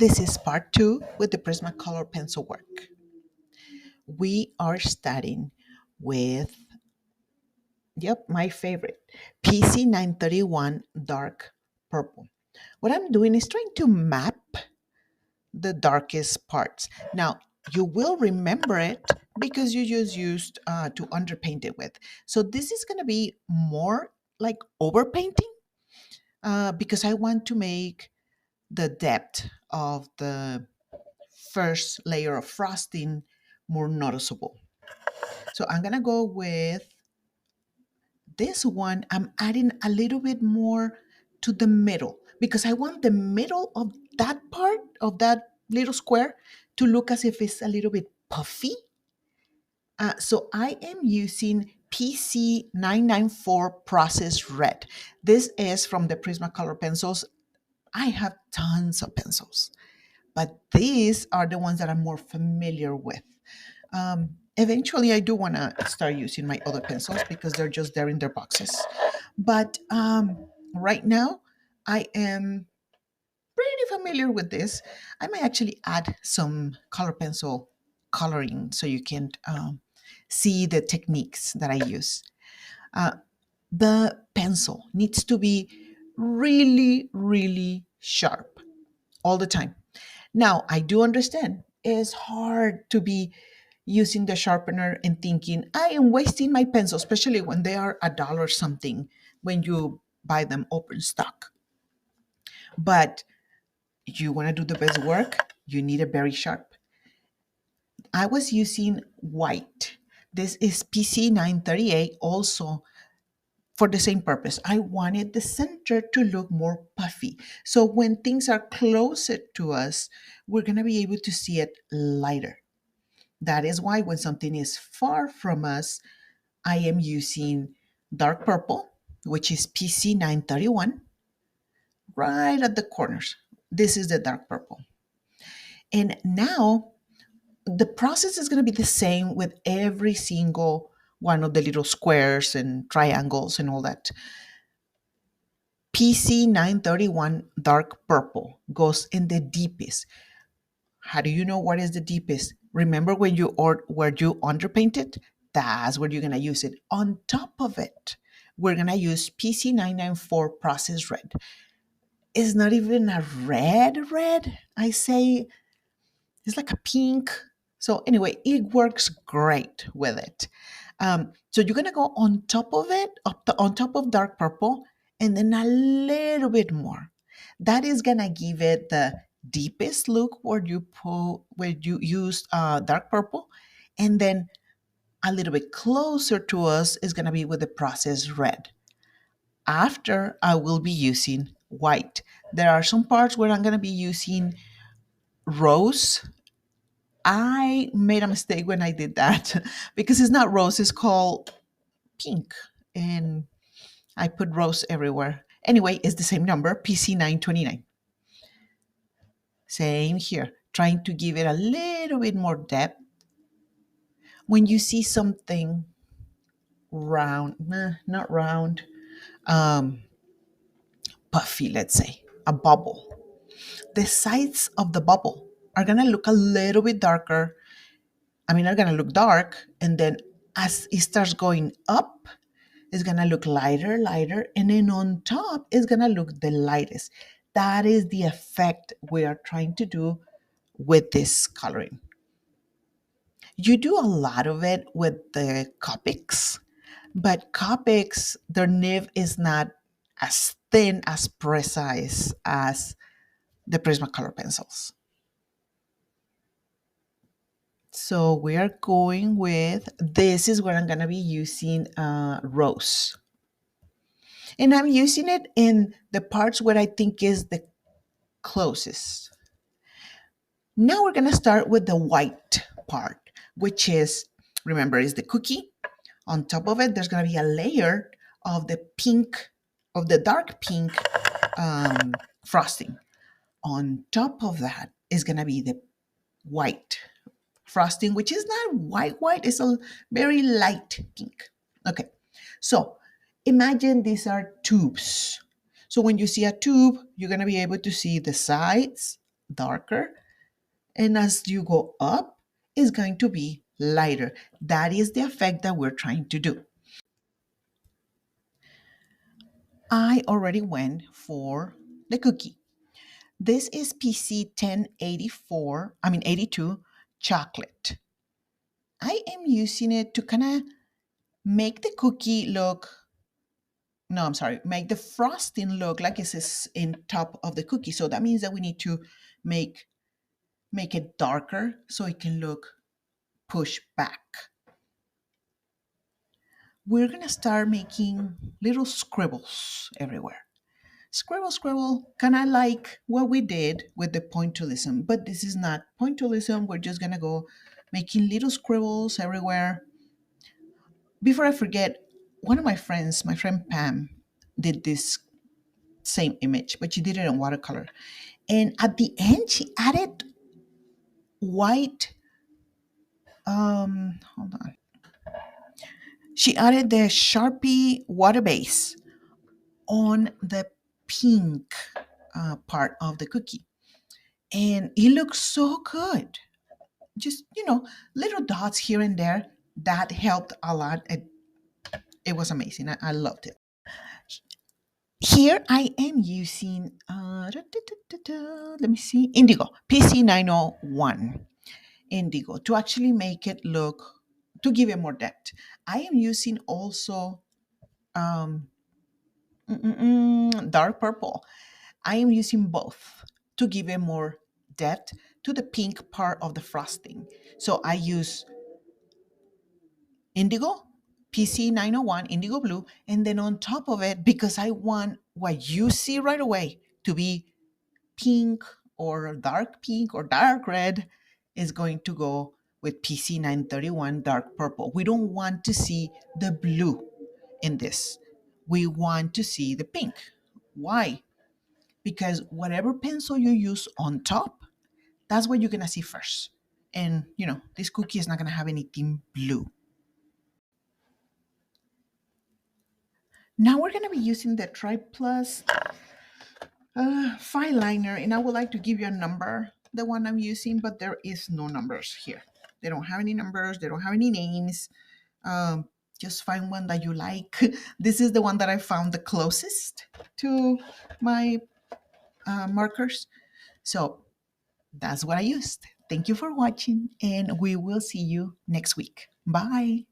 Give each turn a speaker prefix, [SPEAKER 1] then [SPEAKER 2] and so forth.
[SPEAKER 1] This is part 2 with the Prismacolor pencil work. We are starting with, my favorite, PC 931 Dark Purple. What I'm doing is trying to map the darkest parts. Now, you will remember it because you just used to underpaint it with. So this is going to be more like overpainting because I want to make the depth of the first layer of frosting more noticeable. So I'm gonna go with this one. I'm adding a little bit more to the middle because I want the middle of that part of that little square to look as if it's a little bit puffy. So I am using PC994 Process Red. This is from the Prismacolor pencils. I have tons of pencils, but these are the ones that I'm more familiar with. Eventually, I do want to start using my other pencils because they're just there in their boxes. But right now, I am pretty familiar with this. I might actually add some color pencil coloring so you can see the techniques that I use. Uh, the pencil needs to be really, really sharp all the time. Now, I do understand it's hard to be using the sharpener and thinking, I am wasting my pencil, especially when they are $1 something when you buy them open stock. But you want to do the best work, you need it very sharp. I was using white. This is PC 938 also for the same purpose. I wanted the center to look more puffy. So when things are closer to us, we're going to be able to see it lighter. That is why when something is far from us, I am using dark purple, which is PC 931, right at the corners. This is the dark purple. And now the process is going to be the same with every single one of the little squares and triangles and all that. PC 931 dark purple goes in the deepest. How do you know what is the deepest? Remember when where you underpainted? That's where you're gonna use it. On top of it, we're gonna use PC 994 process red. It's not even a red. I say it's like a pink. So anyway, it works great with it. So you're gonna go on top of it, on top of dark purple, and then a little bit more. That is gonna give it the deepest look where you use dark purple, and then a little bit closer to us is gonna be with the process red. After I will be using white. There are some parts where I'm gonna be using rose. I made a mistake when I did that because it's not rose, it's called pink. And I put rose everywhere. Anyway, it's the same number, PC929. Same here, trying to give it a little bit more depth. When you see something round, not round, um, puffy, let's say, a bubble, the sides of the bubble are going to look a little bit darker. I mean, are going to look dark. And then as it starts going up, it's going to look lighter. And then on top, it's going to look the lightest. That is the effect we are trying to do with this coloring. You do a lot of it with the Copics, but Copics, their nib is not as thin, as precise as the Prismacolor pencils. So we are going with, this is where I'm going to be using rose. And I'm using it in the parts where I think is the closest. Now we're going to start with the white part, which is, remember, is the cookie. On top of it, there's going to be a layer of the pink, of the dark pink frosting. On top of that is going to be the white frosting, which is not white, it's a very light pink. Okay, so imagine these are tubes. So when you see a tube, you're going to be able to see the sides, darker, and as you go up, it's going to be lighter. That is the effect that we're trying to do. I already went for the cookie. This is PC 1084, 82 chocolate. I am using it to kind of make the cookie look, no, I'm sorry, make the frosting look like it's in top of the cookie. So that means that we need to make make it darker so it can look pushed back. We're gonna start making little scribbles everywhere. Scribble, scribble, kind of like what we did with the pointillism, but this is not pointillism. We're just gonna go making little scribbles everywhere. Before I forget, one of my friends, my friend Pam, did this same image, but she did it in watercolor. And at the end, she added white, hold on. She added the Sharpie water base on the pink part of the cookie. And it looks so good. Just, little dots here and there. That helped a lot. It was amazing. I loved it. Here I am using, let me see, Indigo, PC901 Indigo to actually make it look, to give it more depth. I am using also um, dark purple. I am using both to give it more depth to the pink part of the frosting. So I use indigo, PC901, indigo blue, and then on top of it, because I want what you see right away to be pink or dark red, is going to go with PC931 dark purple. We don't want to see the blue in this. We want to see the pink. Why? Because whatever pencil you use on top, that's what you're gonna see first. And this cookie is not gonna have anything blue. Now we're gonna be using the Tri Plus fine liner, and I would like to give you a number, the one I'm using, but there is no numbers here. They don't have any numbers, they don't have any names. Just find one that you like. This is the one that I found the closest to my markers. So that's what I used. Thank you for watching, and we will see you next week. Bye.